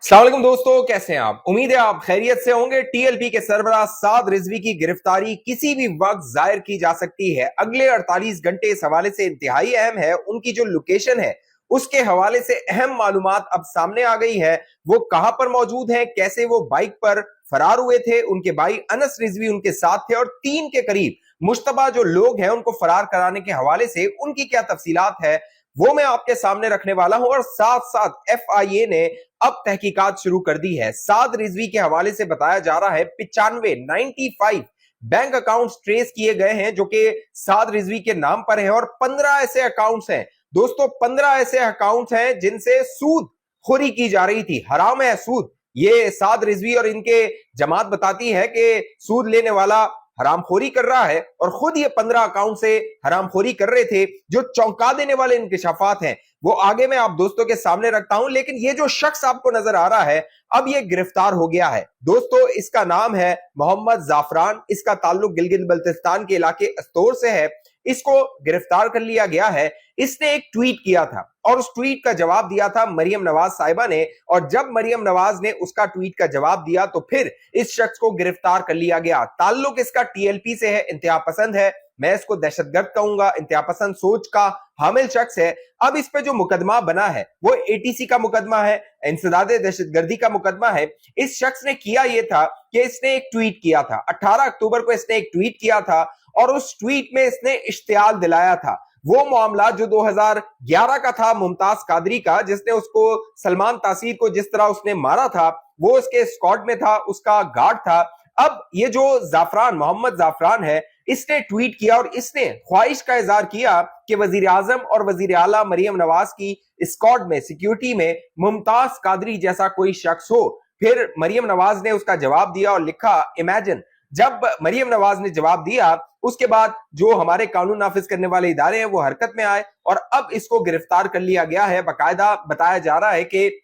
अस्सलाम वालेकुम दोस्तों, कैसे हैं आप? उम्मीद है आप खैरियत से होंगे। टीएलपी के सरबराह साद रिजवी की गिरफ्तारी किसी भी वक्त जाहिर की जा सकती है। अगले 48 घंटे इस हवाले से इंतहाई अहम है। उनकी जो लोकेशन है उसके हवाले से अहम मालूमात अब सामने आ गई है। वो कहां पर मौजूद हैं, कैसे वो बाइक पर फरार हुए थे, उनके भाई अनस रिजवी उनके साथ थे और 3 के करीब मुश्तबा जो लोग हैं उनको फरार कराने के हवाले से उनकी क्या तफसीलात है वो मैं आपके सामने रखने वाला हूं। और साथ साथ एफआईए ने अब तहकीकात शुरू कर दी है। साद रिजवी के हवाले से बताया जा रहा है 95 बैंक अकाउंट्स ट्रेस किए गए हैं जो कि साद रिजवी के नाम पर है और 15 ऐसे अकाउंट्स हैं दोस्तों, 15 ऐसे अकाउंट्स हैं जिनसे सूद खोरी की जा रही थी। हराम है सूद, ये साद रिजवी और इनके जमात बताती है कि सूद लेने वाला हरामखोरी कर रहा है और खुद ये 15 अकाउंट से हरामखोरी कर रहे थे। जो चौंका देने वाले इंकिशाफात हैं वो आगे मैं आप दोस्तों के सामने रखता हूं, लेकिन ये जो शख्स आपको नजर आ रहा है अब ये गिरफ्तार हो गया है दोस्तों। इसका नाम है मोहम्मद जाफरान। इसका ताल्लुक गिलगित बल्तिस्तान के इलाके अस्तोर से है। इसको गिरफ्तार कर लिया गया है। इसने एक ट्वीट किया था और उस ट्वीट का जवाब दिया था मरियम नवाज साहिबा ने, और जब मरियम नवाज ने उसका ट्वीट का जवाब दिया तो फिर इस शख्स को गिरफ्तार कर लिया गया। ताल्लुक इसका टीएलपी से है, इंतहा पसंद है, मैं इसको दहशतगर्द कहूंगा, इंतहा पसंद सोच का हामिल शख्स है। अब इस पे जो मुकदमा बना है वो एटीसी का मुकदमा है, इंसदादे दहशतगर्दी का मुकदमा है। इस शख्स ने किया यह था कि इसने एक ट्वीट किया था, 18 अक्टूबर को इसने एक ट्वीट किया था और उस ट्वीट में इसने इश्तियाल दिलाया था वो मामला जो 2011 का था, मुमताज कादरी का, जिसने उसको सलमान तासीर को जिस तरह उसने मारा था वो उसके स्क्वाड में था, उसका गार्ड था। अब ये जो जाफरान, मोहम्मद जाफरान है, इसने ट्वीट किया और इसने ख्वाहिश का इजहार किया कि वजीर आजम और वजीर आला मरियम नवाज की स्क्वाड में, सिक्योरिटी में मुमताज कादरी जैसा कोई शख्स हो। फिर मरियम नवाज ने उसका जवाब दिया और लिखा इमेजिन। जब मरियम नवाज ने जवाब दिया उसके बाद जो हमारे कानून नाफिज करने वाले इदारे हैं वो हरकत में आए और अब इसको गिरफ्तार कर लिया गया है। बाकायदा बताया जा रहा है कि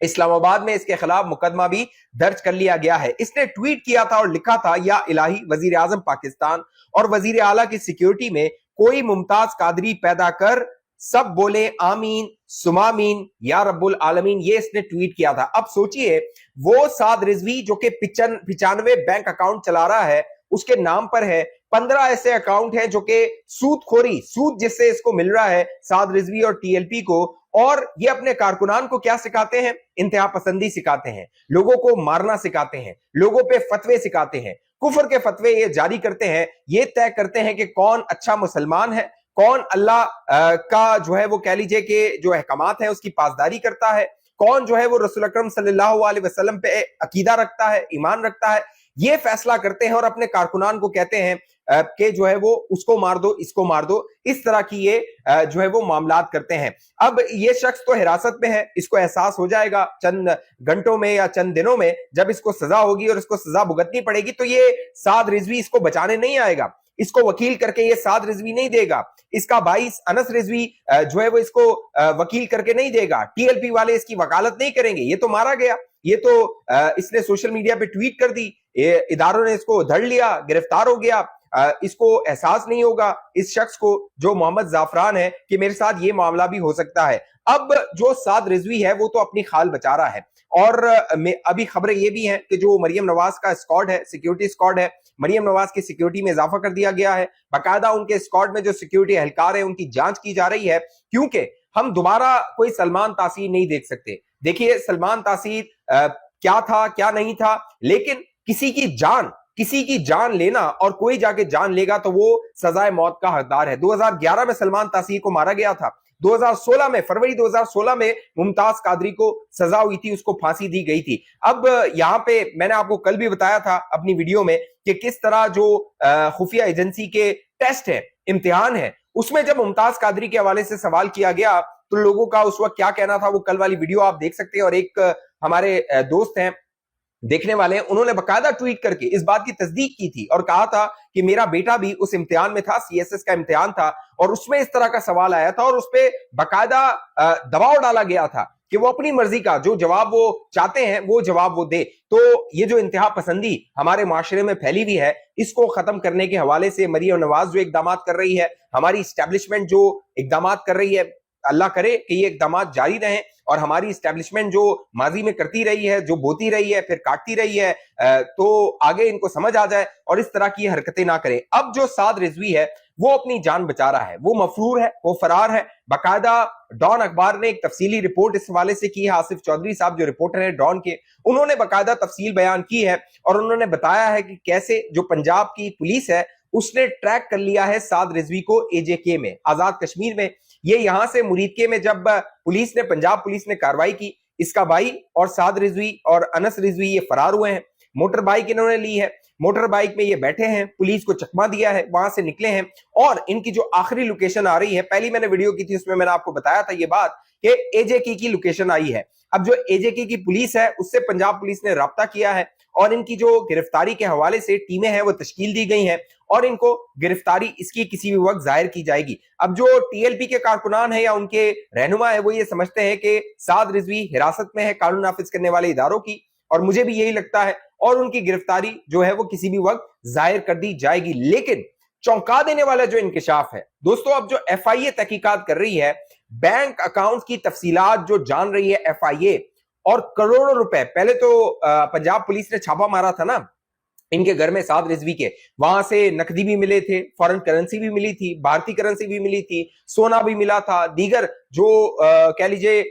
इस्लामाबाद में इसके खिलाफ मुकदमा भी दर्ज कर लिया गया है। इसने ट्वीट किया था और लिखा था, या इलाही वजीर आजम पाकिस्तान और वजीर आला की सिक्योरिटी में कोई मुमताज कादरी पैदा कर, सब बोले आमीन सुमामीन या रब्बुल आलमीन। ये इसने ट्वीट किया था। अब सोचिए वो साद रिजवी जो कि 95 बैंक अकाउंट चला रहा है उसके नाम पर है, 15 ऐसे अकाउंट हैं जो कि सूदखोरी, सूद जिससे इसको मिल रहा है साद रिजवी और टीएलपी को, और ये अपने कारकुनान को क्या सिखाते हैं? इंतहा पसंदी सिखाते हैं, लोगों को मारना सिखाते हैं, लोगों पे फतवे सिखाते हैं, कुफर के फतवे ये जारी करते हैं, ये तय करते हैं कि कौन अच्छा मुसलमान है, कौन अल्लाह का जो है वो कह लीजिए कि जो अहकामात है उसकी पासदारी करता है, कौन जो है वो रसूल अकरम सल्लल्लाहु अलैहि वसल्लम पे अकीदा रखता है, ईमान रखता है। ये फैसला करते हैं और अपने कारकुनान को कहते हैं कि जो है वो उसको मार दो, इसको मार दो। इस तरह की ये जो है वो मामलात करते हैं। अब ये शख्स तो हिरासत में है, इसको एहसास हो जाएगा चंद घंटों में या चंद दिनों में, जब इसको सजा होगी और इसको सजा भुगतनी पड़ेगी तो ये साद रिजवी इसको बचाने नहीं आएगा, इसको वकील करके ये साद रिजवी नहीं देगा, इसका भाई अनस रिजवी जो है वो इसको वकील करके नहीं देगा, टीएलपी वाले इसकी वकालत नहीं करेंगे। ये तो मारा गया, ये तो इसने सोशल मीडिया पे ट्वीट कर दी, इदारों ने इसको धर लिया, गिरफ्तार हो गया। इसको एहसास नहीं होगा इस शख्स को जो मोहम्मद जाफरान है कि मेरे साथ ये मामला भी हो सकता है। अब जो साद रिजवी है वो तो अपनी खाल बचा रहा है और अभी खबरें ये भी हैं कि जो मरियम नवाज का स्क्वाड है, सिक्योरिटी स्क्वाड है, मरियम नवाज की सिक्योरिटी में इजाफा कर दिया गया है। बाकायदा उनके स्क्वाड में जो सिक्योरिटी एहलकार है उनकी जांच की जा रही है, क्योंकि हम दोबारा कोई सलमान तासीर नहीं देख सकते। देखिए सलमान तासीर क्या था क्या नहीं था, लेकिन किसी की जान लेना और कोई जाके जान लेगा तो वो सजाए मौत का हकदार है। 2011 में सलमान तासीर को मारा गया था, 2016 में, फरवरी 2016 में मुमताज कादरी को सजा हुई थी, उसको फांसी दी गई थी। अब यहाँ पे मैंने आपको कल भी बताया था अपनी वीडियो में कि किस तरह जो खुफिया एजेंसी के टेस्ट है, इम्तिहान है, उसमें जब मुमताज कादरी के हवाले से सवाल किया गया तो लोगों का उस वक्त क्या कहना था वो कल वाली वीडियो आप देख सकते हैं। और एक हमारे दोस्त हैं देखने वाले हैं, उन्होंने बकायदा ट्वीट करके इस बात की तस्दीक की थी और कहा था कि मेरा बेटा भी उस इम्तिहान में था, सीएसएस का इम्तिहान था और उसमें इस तरह का सवाल आया था और उस पर बकायदा दबाव डाला गया था कि वो अपनी मर्जी का जो जवाब वो चाहते हैं वो जवाब वो दे। तो ये जो इंतहा पसंदी हमारे माशरे में फैली हुई है, इसको खत्म करने के हवाले से मरियम नवाज जो इकदाम कर रही है, हमारी इस्टेब्लिशमेंट जो इकदाम कर रही है, अल्लाह करे कि ये इकदाम जारी रहें और हमारी इस्टेब्लिशमेंट जो माजी में करती रही है, जो बोती रही है, फिर काटती रही है, तो आगे इनको समझ आ जाए और इस तरह की हरकतें ना करें। अब जो साद रिजवी है वो अपनी जान बचा रहा है, वो मफरूर है, वो फरार है। बाकायदा डॉन अखबार ने एक तफसीली रिपोर्ट इस हवाले से की है। आसिफ चौधरी साहब जो रिपोर्टर हैं डॉन के, उन्होंने बाकायदा तफसील बयान की है और उन्होंने बताया है कि कैसे जो पंजाब की पुलिस है उसने ट्रैक कर लिया है साद रिजवी को एजेके में, आजाद कश्मीर में। ये यहां से मुरीदके में जब पुलिस ने, पंजाब पुलिस ने कार्रवाई की, इसका भाई और साद रिजवी और अनस रिजवी ये फरार हुए हैं। मोटर बाइक इन्होंने ली है, मोटर बाइक में ये बैठे हैं, पुलिस को चकमा दिया है, वहां से निकले हैं और इनकी जो आखिरी लोकेशन आ रही है, पहली मैंने वीडियो की थी उसमें मैंने आपको बताया था ये बात कि एजेके की लोकेशन आई है। अब जो एजेके की पुलिस है उससे पंजाब पुलिस ने राब्ता किया है और इनकी जो गिरफ्तारी के हवाले से टीमें हैं वो तश्कील दी गई हैं और इनको गिरफ्तारी इसकी किसी भी वक्त जाहिर की जाएगी। अब जो टीएलपी के कारकुनान है या उनके रहनुमा है वो ये समझते हैं कि साद रिजवी हिरासत में है कानून नाफिज करने वाले इदारों की, और मुझे भी यही लगता है, और उनकी गिरफ्तारी जो है वो किसी भी वक्त जाहिर कर दी जाएगी। लेकिन चौंका देने वाला जो इंकिशाफ है दोस्तों, अब जो एफआईए तहकीकात कर रही है, बैंक अकाउंट की तफसीलात जो जान रही है एफआईए, और करोड़ों रुपए, पहले तो पंजाब पुलिस ने छापा मारा था ना इनके घर में साद रिजवी के, वहां से नकदी भी मिले थे, फॉरेन करेंसी भी मिली थी, भारतीय करेंसी भी मिली थी, सोना भी मिला था, दीगर जो कह लीजिए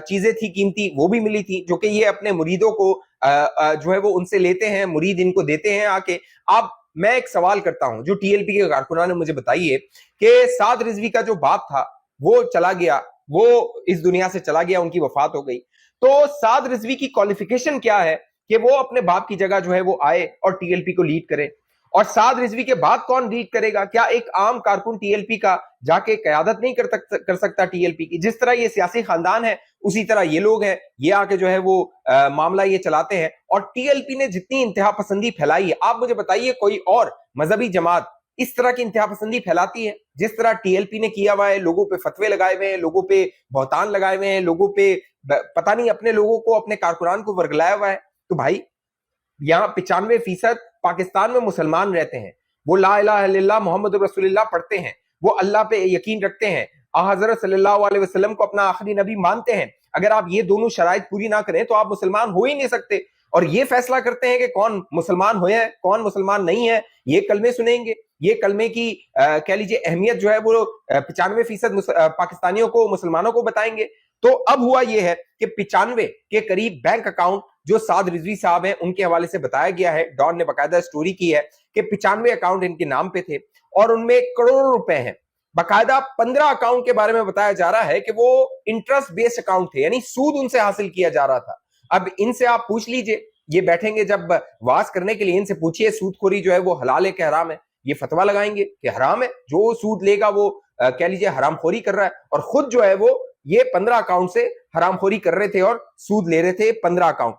चीजें थी कीमती वो भी मिली थी, जो कि ये अपने मुरीदों को जो है वो उनसे लेते हैं, मुरीद इनको देते हैं आके। अब मैं एक सवाल करता हूं, जो टीएलपी के कारकुनान ने मुझे बताइए कि साद रिजवी का जो बाप था वो चला गया, वो इस दुनिया से चला गया, उनकी वफात हो गई, तो साद रिजवी की क्वालिफिकेशन क्या है कि वो अपने बाप की जगह जो है वो आए और टीएलपी को लीड करे? और साद रिजवी के बाद कौन लीड करेगा? क्या एक आम कारकुन टीएलपी का जाके क़यादत नहीं कर सकता टीएलपी की? जिस तरह ये सियासी खानदान है उसी तरह ये लोग हैं, ये आके जो है वो मामला ये चलाते हैं। और टीएलपी ने जितनी इंतहा पसंदी फैलाई है, आप मुझे बताइए कोई और मजहबी जमात इस तरह की इंतहा पसंदी फैलाती है जिस तरह टीएलपी ने किया हुआ है? लोगों पे फतवे लगाए हुए हैं, लोगों पे बहुतान लगाए हुए हैं, लोगों पे पता नहीं अपने लोगों को, अपने कारकुनान को वर्गलाया हुआ है। तो भाई यहाँ 95% पाकिस्तान में मुसलमान रहते हैं, वो ला इलाहा इल्लल्लाह मोहम्मद रसूलुल्लाह पढ़ते हैं, वो अल्लाह पे यकीन रखते हैं, हजरत सल्लल्लाहु अलैहि वसल्लम को अपना आखिरी नबी मानते हैं। अगर आप ये दोनों शराइत पूरी ना करें तो आप मुसलमान हो ही नहीं सकते। और ये फैसला करते हैं कि कौन मुसलमान हो है, कौन मुसलमान नहीं है। ये कलमे सुनेंगे, ये कलमे की कह लीजिए अहमियत जो है वो 95% पाकिस्तानियों को, मुसलमानों को बताएंगे। तो अब हुआ ये है कि 95 के करीब बैंक अकाउंट जो साद रिजवी साहब हैं उनके हवाले से बताया गया है, डॉन ने बाकायदा स्टोरी की है कि 95 अकाउंट इनके नाम पे थे और उनमें करोड़ों रुपए हैं। बाकायदा 15 अकाउंट के बारे में बताया जा रहा है कि वो इंटरेस्ट बेस्ड अकाउंट थे, यानी सूद उनसे हासिल किया जा रहा था। अब इनसे आप पूछ लीजिए, ये बैठेंगे जब वास करने के लिए, इनसे पूछिए सूदखोरी जो है वो हलाल है कि हराम है, ये फतवा लगाएंगे कि हराम है, जो सूद लेगा वो कह लीजिए हरामखोरी कर रहा है। और खुद जो है वो ये 15 अकाउंट से हरामखोरी कर रहे थे और सूद ले रहे थे 15 अकाउंट।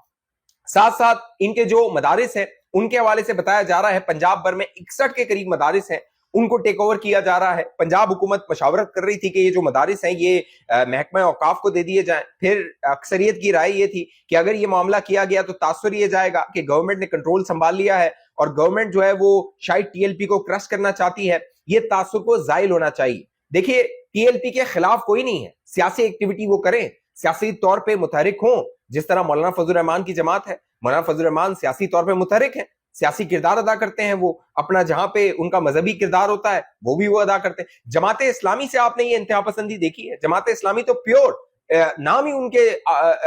साथ साथ इनके जो मदारिस हैं उनके हवाले से बताया जा रहा है पंजाब भर में 61 के करीब मदारिस हैं, उनको टेक ओवर किया जा रहा है। पंजाब हुकूमत मशावरत कर रही थी कि ये जो मदारिस हैं ये महकमा औकाफ को दे दिए जाएं। फिर अक्सरियत की राय ये थी कि अगर ये मामला किया गया तो तासुर ये जाएगा कि गवर्नमेंट ने कंट्रोल संभाल लिया है और गवर्नमेंट जो है वो शायद टीएलपी को क्रश करना चाहती है। ये तासुर को जायल होना चाहिए। देखिए, टीएलपी के खिलाफ कोई नहीं है, सियासी एक्टिविटी वो करें, सियासी तौर पे मुतहरिक हों, जिस तरह मौलाना फजल रहमान की जमात है। मौलाना फजल रहमान सियासी तौर पे मुतहरिक है, सियासी किरदार अदा करते हैं, वो अपना जहां पे उनका मजहबी किरदार होता है वो भी वो अदा करते हैं। जमात इस्लामी से आपने ये इंतहा पसंदी देखी है? जमात इस्लामी तो प्योर नाम ही उनके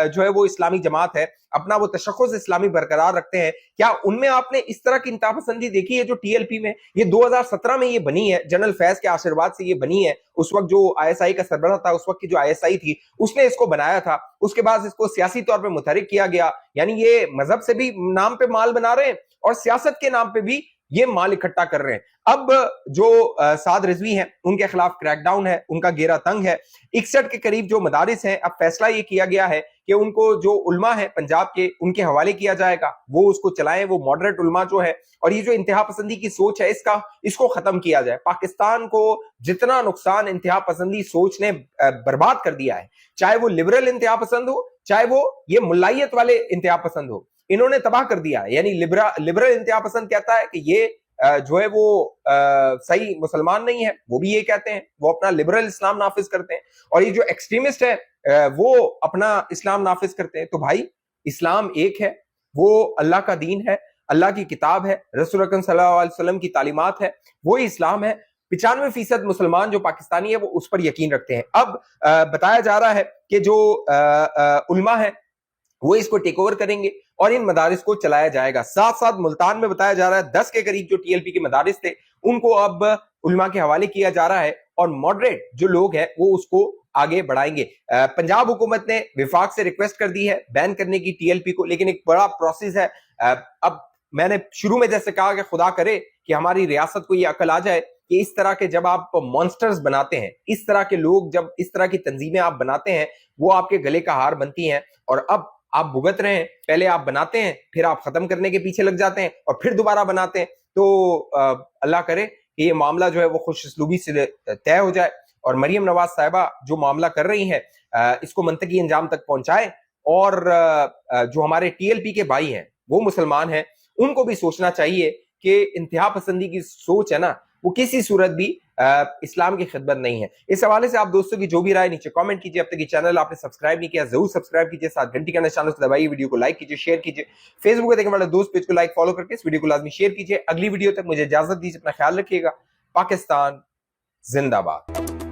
जो है वो इस्लामी जमात है, अपना वो तशख्खुस इस्लामी बरकरार रखते हैं। क्या उनमें आपने इस तरह की इंतहा पसंदी देखी है जो टीएलपी में? ये 2017 में ये बनी है, जनरल फैज के आशीर्वाद से ये बनी है। उस वक्त जो आईएसआई का सरबराह था, उस वक्त की जो आईएसआई थी, उसने इसको बनाया था। उसके बाद इसको सियासी तौर पे मुतहरिक किया गया, यानी ये मजहब से भी नाम पे माल बना रहे हैं और सियासत के नाम पे भी ये माल इकट्ठा कर रहे हैं। अब जो साद रिजवी हैं उनके खिलाफ क्रैकडाउन है, उनका घेरा तंग है। 61 के करीब जो मदारिस हैं, अब फैसला ये किया गया है कि उनको जो उलमा है पंजाब के, उनके हवाले किया जाएगा, वो उसको चलाएं, वो मॉडरेट उलमा जो है। और ये जो इंतहा पसंदी की सोच है इसको खत्म किया जाए। पाकिस्तान को जितना नुकसान इंतहा पसंदी सोच ने बर्बाद कर दिया है, चाहे वो लिबरल इंतहा पसंद हो, चाहे वो ये मुल्लायत वाले इंतहा पसंद हो, इन्होंने तबाह कर दिया है। यानी लिबरल इंतहा पसंद कहता है कि ये जो है वो सही मुसलमान नहीं है, वो भी ये कहते हैं, वो अपना लिबरल इस्लाम नाफिज करते हैं, और ये जो एक्सट्रीमिस्ट है वो अपना इस्लाम नाफिज करते हैं। तो भाई इस्लाम एक है, वो अल्लाह का दीन है, अल्लाह की किताब है, रसूल अकरम सल्लल्लाहु अलैहि वसल्लम की तालीमात है, वही इस्लाम है। 95% मुसलमान जो पाकिस्तानी है वो उस पर यकीन रखते हैं। अब बताया जा रहा है कि जो उलमा है वो इसको टेक ओवर करेंगे और इन मदारिस को चलाया जाएगा। साथ साथ मुल्तान में बताया जा रहा है 10 के करीब जो टीएलपी के मदारिस थे उनको अब उलमा के हवाले किया जा रहा है, और मॉडरेट जो लोग हैं वो उसको आगे बढ़ाएंगे। पंजाब हुकूमत ने विफाक से रिक्वेस्ट कर दी है बैन करने की टीएलपी को, लेकिन एक बड़ा प्रोसेस है। अब मैंने शुरू में जैसे कहा कि खुदा करे कि हमारी रियासत को ये अकल आ जाए कि इस तरह के जब आप मॉन्स्टर्स बनाते हैं, इस तरह के लोग जब इस तरह की तंजीमें आप बनाते हैं, वो आपके गले का हार बनती हैं, और अब आप भुगत रहे हैं। पहले आप बनाते हैं, फिर आप खत्म करने के पीछे लग जाते हैं, और फिर दोबारा बनाते हैं। तो अल्लाह करे कि ये मामला जो है वो खुशउस्लूबी से तय हो जाए, और मरियम नवाज साहिबा जो मामला कर रही है इसको मंतकी अंजाम तक पहुंचाए, और जो हमारे टीएलपी के भाई हैं वो मुसलमान हैं, उनको भी सोचना चाहिए कि इंतहा पसंदी की सोच है ना, वो किसी सूरत भी इस्लाम की खिदमत नहीं है। इस हवाले से आप दोस्तों की जो भी राय नीचे कमेंट कीजिए। अब तक ये चैनल आपने सब्सक्राइब नहीं किया जरूर सब्सक्राइब कीजिए, साथ घंटी का निशान उस दबाइए, वीडियो को लाइक कीजिए, शेयर कीजिए, फेसबुक पे देखने वाले दोस्त पेज को लाइक फॉलो करके इस वीडियो को लाजमी शेयर कीजिए। अगली वीडियो तक मुझे इजाजत दीजिए, अपना ख्याल रखिएगा। पाकिस्तान जिंदाबाद।